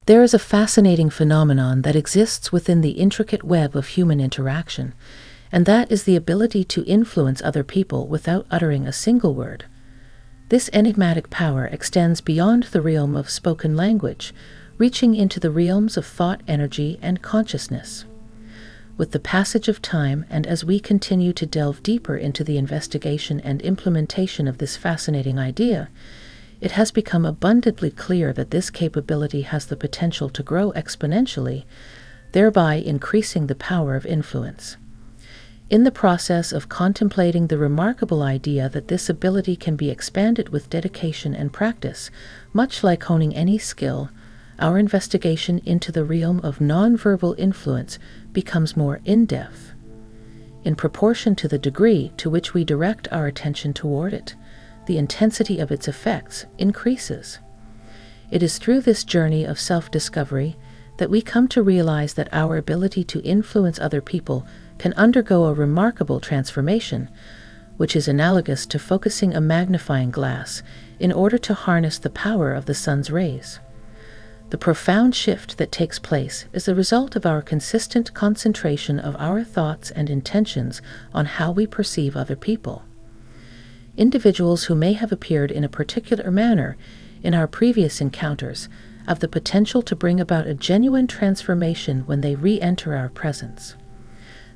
There is a fascinating phenomenon that exists within the intricate web of human interaction, and that is the ability to influence other people without uttering a single word. This enigmatic power extends beyond the realm of spoken language, reaching into the realms of thought, energy, and consciousness. With the passage of time, and as we continue to delve deeper into the investigation and implementation of this fascinating idea, it has become abundantly clear that this capability has the potential to grow exponentially, thereby increasing the power of influence. In the process of contemplating the remarkable idea that this ability can be expanded with dedication and practice, much like honing any skill, our investigation into the realm of nonverbal influence becomes more in-depth. In proportion to the degree to which we direct our attention toward it, the intensity of its effects increases. It is through this journey of self-discovery that we come to realize that our ability to influence other people can undergo a remarkable transformation, which is analogous to focusing a magnifying glass in order to harness the power of the sun's rays. The profound shift that takes place is the result of our consistent concentration of our thoughts and intentions on how we perceive other people. Individuals who may have appeared in a particular manner in our previous encounters have the potential to bring about a genuine transformation when they re-enter our presence.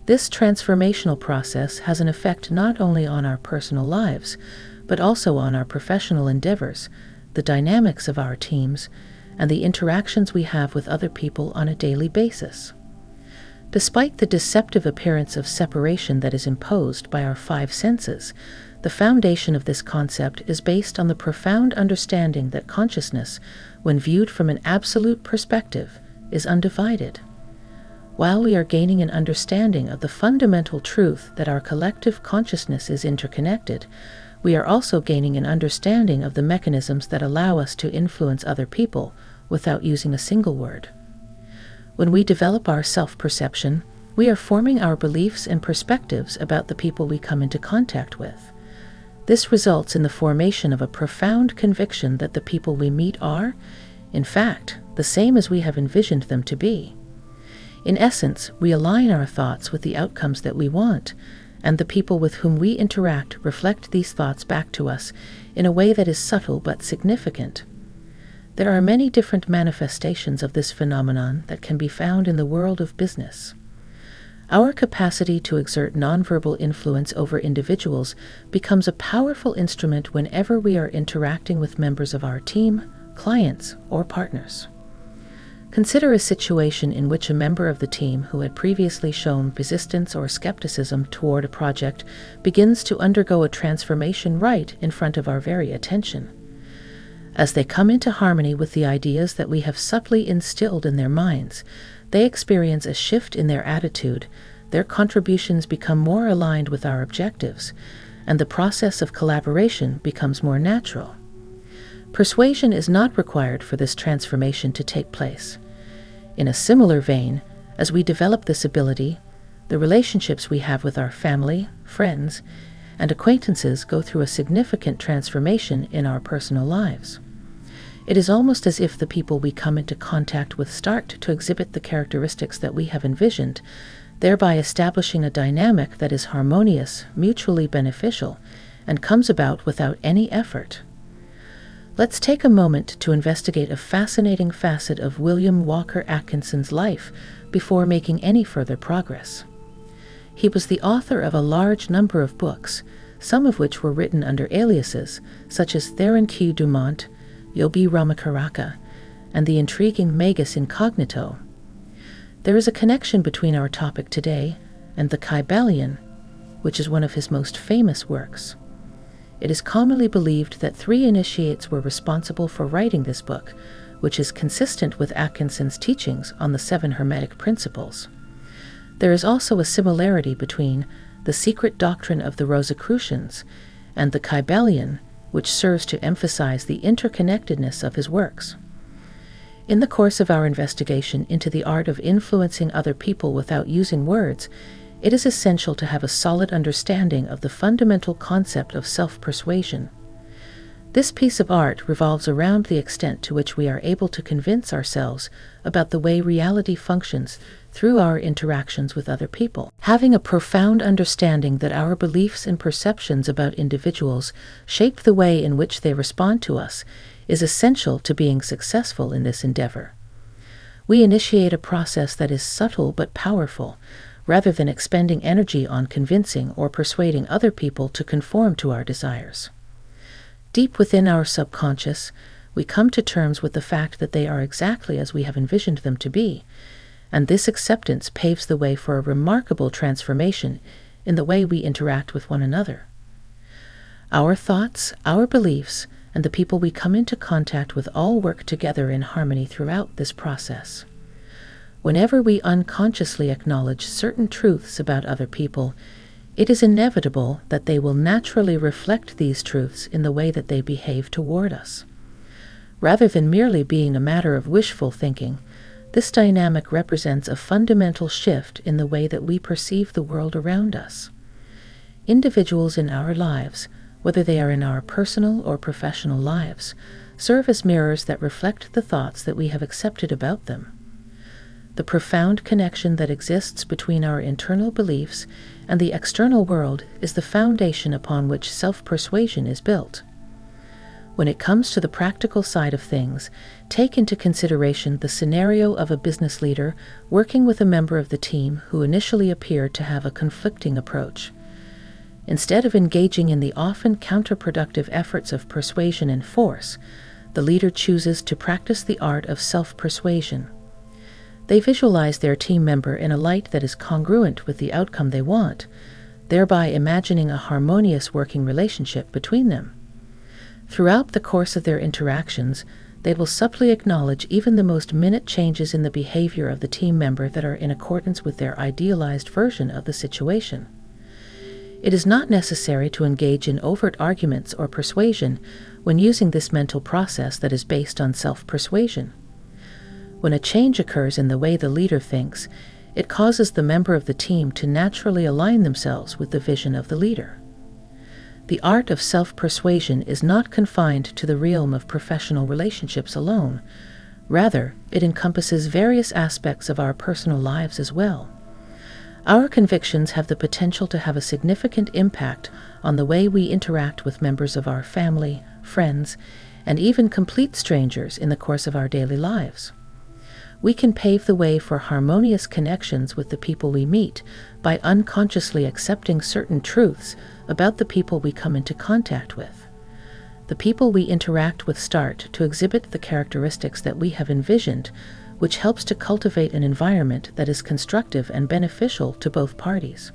This transformational process has an effect not only on our personal lives, but also on our professional endeavors, the dynamics of our teams, and the interactions we have with other people on a daily basis. Despite the deceptive appearance of separation that is imposed by our five senses, the foundation of this concept is based on the profound understanding that consciousness, when viewed from an absolute perspective, is undivided. While we are gaining an understanding of the fundamental truth that our collective consciousness is interconnected, we are also gaining an understanding of the mechanisms that allow us to influence other people without using a single word. When we develop our self-perception, we are forming our beliefs and perspectives about the people we come into contact with. This results in the formation of a profound conviction that the people we meet are, in fact, the same as we have envisioned them to be. In essence, we align our thoughts with the outcomes that we want, and the people with whom we interact reflect these thoughts back to us in a way that is subtle but significant. There are many different manifestations of this phenomenon that can be found in the world of business. Our capacity to exert nonverbal influence over individuals becomes a powerful instrument whenever we are interacting with members of our team, clients, or partners. Consider a situation in which a member of the team who had previously shown resistance or skepticism toward a project begins to undergo a transformation right in front of our very attention. As they come into harmony with the ideas that we have subtly instilled in their minds, they experience a shift in their attitude, their contributions become more aligned with our objectives, and the process of collaboration becomes more natural. Persuasion is not required for this transformation to take place. In a similar vein, as we develop this ability, the relationships we have with our family, friends, and acquaintances go through a significant transformation in our personal lives. It is almost as if the people we come into contact with start to exhibit the characteristics that we have envisioned, thereby establishing a dynamic that is harmonious, mutually beneficial, and comes about without any effort. Let's take a moment to investigate a fascinating facet of William Walker Atkinson's life before making any further progress. He was the author of a large number of books, some of which were written under aliases, such as Theron Q. Dumont, Yogi Ramakaraka, and the intriguing Magus Incognito. There is a connection between our topic today and the Kybalion, which is one of his most famous works. It is commonly believed that 3 initiates were responsible for writing this book, which is consistent with Atkinson's teachings on the 7 Hermetic principles. There is also a similarity between the secret doctrine of the Rosicrucians and the Kybalion, which serves to emphasize the interconnectedness of his works. In the course of our investigation into the art of influencing other people without using words, it is essential to have a solid understanding of the fundamental concept of self-persuasion. This piece of art revolves around the extent to which we are able to convince ourselves about the way reality functions through our interactions with other people. Having a profound understanding that our beliefs and perceptions about individuals shape the way in which they respond to us is essential to being successful in this endeavor. We initiate a process that is subtle but powerful, rather than expending energy on convincing or persuading other people to conform to our desires. Deep within our subconscious, we come to terms with the fact that they are exactly as we have envisioned them to be, and this acceptance paves the way for a remarkable transformation in the way we interact with one another. Our thoughts, our beliefs, and the people we come into contact with all work together in harmony throughout this process. Whenever we unconsciously acknowledge certain truths about other people, it is inevitable that they will naturally reflect these truths in the way that they behave toward us. Rather than merely being a matter of wishful thinking, this dynamic represents a fundamental shift in the way that we perceive the world around us. Individuals in our lives, whether they are in our personal or professional lives, serve as mirrors that reflect the thoughts that we have accepted about them. The profound connection that exists between our internal beliefs and the external world is the foundation upon which self-persuasion is built. When it comes to the practical side of things, take into consideration the scenario of a business leader working with a member of the team who initially appeared to have a conflicting approach. Instead of engaging in the often counterproductive efforts of persuasion and force, the leader chooses to practice the art of self-persuasion. They visualize their team member in a light that is congruent with the outcome they want, thereby imagining a harmonious working relationship between them. Throughout the course of their interactions, they will subtly acknowledge even the most minute changes in the behavior of the team member that are in accordance with their idealized version of the situation. It is not necessary to engage in overt arguments or persuasion when using this mental process that is based on self-persuasion. When a change occurs in the way the leader thinks, it causes the member of the team to naturally align themselves with the vision of the leader. The art of self-persuasion is not confined to the realm of professional relationships alone. Rather, it encompasses various aspects of our personal lives as well. Our convictions have the potential to have a significant impact on the way we interact with members of our family, friends, and even complete strangers in the course of our daily lives. We can pave the way for harmonious connections with the people we meet by unconsciously accepting certain truths about the people we come into contact with. The people we interact with start to exhibit the characteristics that we have envisioned, which helps to cultivate an environment that is constructive and beneficial to both parties.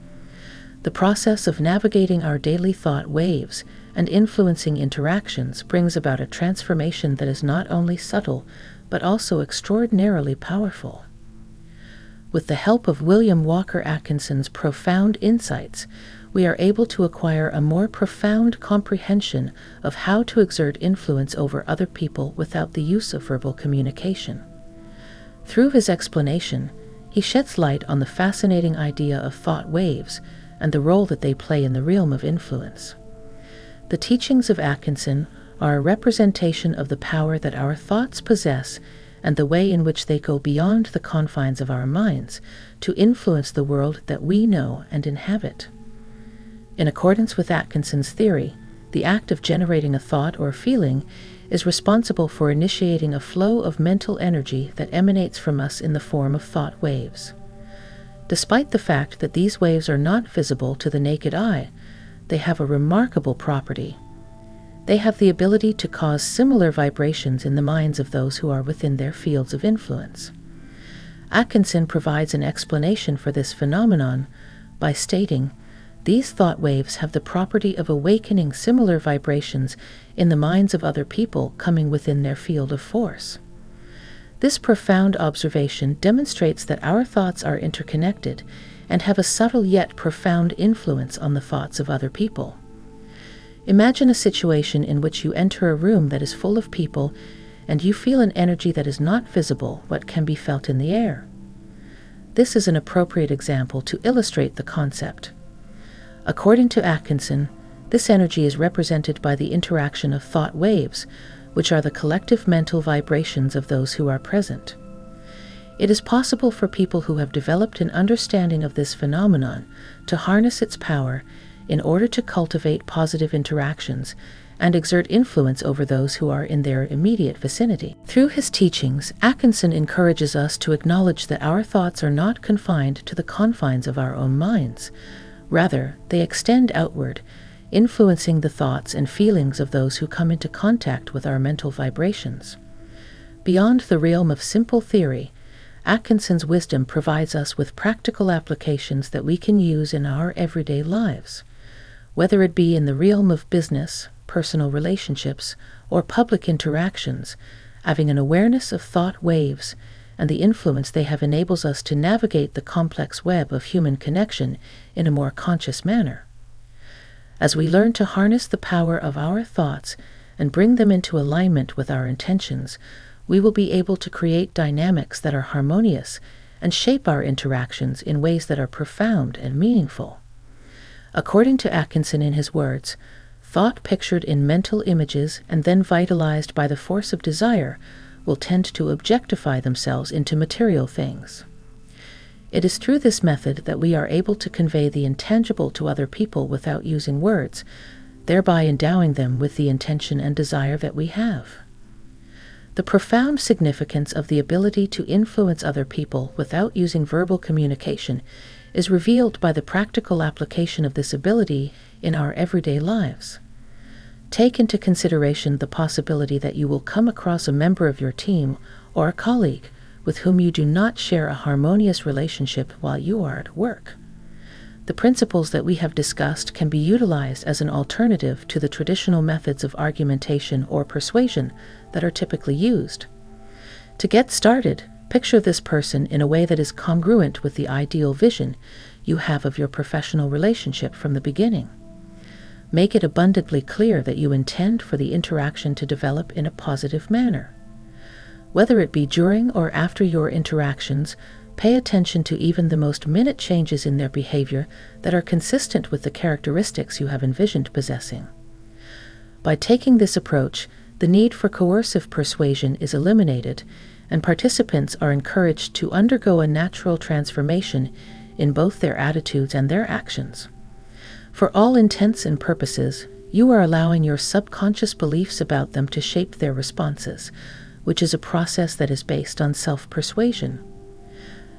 The process of navigating our daily thought waves and influencing interactions brings about a transformation that is not only subtle, but also extraordinarily powerful. With the help of William Walker Atkinson's profound insights, we are able to acquire a more profound comprehension of how to exert influence over other people without the use of verbal communication. Through his explanation, he sheds light on the fascinating idea of thought waves and the role that they play in the realm of influence. The teachings of Atkinson are a representation of the power that our thoughts possess and the way in which they go beyond the confines of our minds to influence the world that we know and inhabit. In accordance with Atkinson's theory, the act of generating a thought or feeling is responsible for initiating a flow of mental energy that emanates from us in the form of thought waves. Despite the fact that these waves are not visible to the naked eye, they have a remarkable property. They have the ability to cause similar vibrations in the minds of those who are within their fields of influence. Atkinson provides an explanation for this phenomenon by stating, "These thought waves have the property of awakening similar vibrations in the minds of other people coming within their field of force." This profound observation demonstrates that our thoughts are interconnected and have a subtle yet profound influence on the thoughts of other people. Imagine a situation in which you enter a room that is full of people and you feel an energy that is not visible but can be felt in the air. This is an appropriate example to illustrate the concept. According to Atkinson, This energy is represented by the interaction of thought waves, which are the collective mental vibrations of those who are present. It is possible for people who have developed an understanding of this phenomenon to harness its power in order to cultivate positive interactions and exert influence over those who are in their immediate vicinity. Through his teachings, Atkinson encourages us to acknowledge that our thoughts are not confined to the confines of our own minds. Rather, they extend outward, influencing the thoughts and feelings of those who come into contact with our mental vibrations. Beyond the realm of simple theory, Atkinson's wisdom provides us with practical applications that we can use in our everyday lives. Whether it be in the realm of business, personal relationships, or public interactions, having an awareness of thought waves and the influence they have enables us to navigate the complex web of human connection in a more conscious manner. As we learn to harness the power of our thoughts and bring them into alignment with our intentions, we will be able to create dynamics that are harmonious and shape our interactions in ways that are profound and meaningful. According to Atkinson in his words, thought pictured in mental images and then vitalized by the force of desire will tend to objectify themselves into material things. It is through this method that we are able to convey the intangible to other people without using words, thereby endowing them with the intention and desire that we have. The profound significance of the ability to influence other people without using verbal communication is revealed by the practical application of this ability in our everyday lives. Take into consideration the possibility that you will come across a member of your team or a colleague with whom you do not share a harmonious relationship while you are at work. The principles that we have discussed can be utilized as an alternative to the traditional methods of argumentation or persuasion that are typically used. To get started, picture this person in a way that is congruent with the ideal vision you have of your professional relationship from the beginning. Make it abundantly clear that you intend for the interaction to develop in a positive manner. Whether it be during or after your interactions, pay attention to even the most minute changes in their behavior that are consistent with the characteristics you have envisioned possessing. By taking this approach, the need for coercive persuasion is eliminated, and participants are encouraged to undergo a natural transformation in both their attitudes and their actions. For all intents and purposes, you are allowing your subconscious beliefs about them to shape their responses, which is a process that is based on self-persuasion.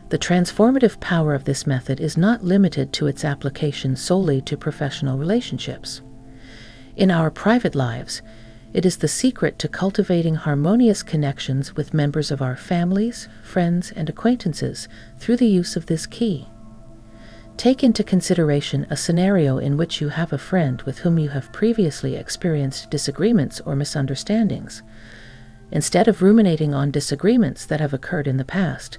The transformative power of this method is not limited to its application solely to professional relationships. In our private lives, it is the secret to cultivating harmonious connections with members of our families, friends, and acquaintances through the use of this key. Take into consideration a scenario in which you have a friend with whom you have previously experienced disagreements or misunderstandings. Instead of ruminating on disagreements that have occurred in the past,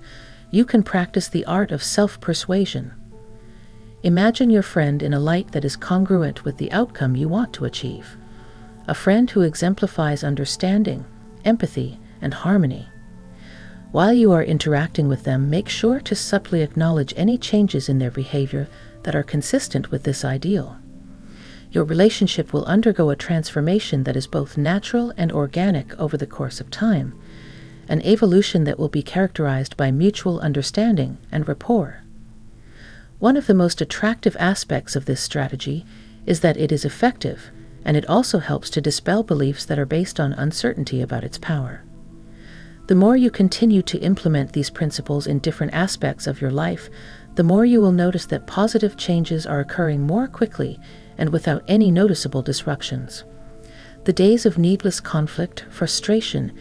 you can practice the art of self-persuasion. Imagine your friend in a light that is congruent with the outcome you want to achieve. A friend who exemplifies understanding, empathy, and harmony. While you are interacting with them, make sure to subtly acknowledge any changes in their behavior that are consistent with this ideal. Your relationship will undergo a transformation that is both natural and organic over the course of time, an evolution that will be characterized by mutual understanding and rapport. One of the most attractive aspects of this strategy is that it is effective, and it also helps to dispel beliefs that are based on uncertainty about its power. The more you continue to implement these principles in different aspects of your life, the more you will notice that positive changes are occurring more quickly and without any noticeable disruptions. The days of needless conflict, frustration,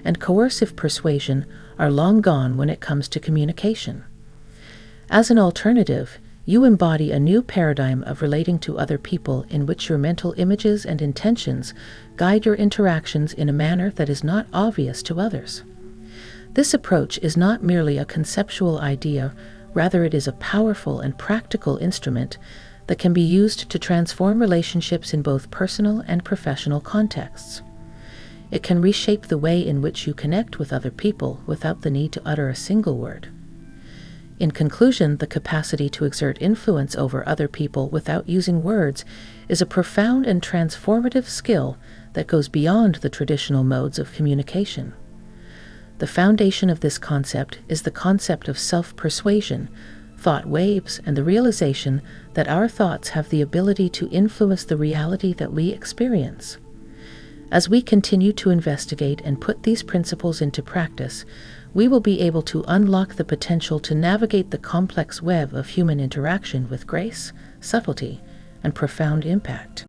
and coercive persuasion are long gone when it comes to communication. As an alternative, you embody a new paradigm of relating to other people in which your mental images and intentions guide your interactions in a manner that is not obvious to others. This approach is not merely a conceptual idea, rather it is a powerful and practical instrument that can be used to transform relationships in both personal and professional contexts. It can reshape the way in which you connect with other people without the need to utter a single word. In conclusion, the capacity to exert influence over other people without using words is a profound and transformative skill that goes beyond the traditional modes of communication. The foundation of this concept is the concept of self-persuasion, thought waves, and the realization that our thoughts have the ability to influence the reality that we experience. As we continue to investigate and put these principles into practice, we will be able to unlock the potential to navigate the complex web of human interaction with grace, subtlety, and profound impact.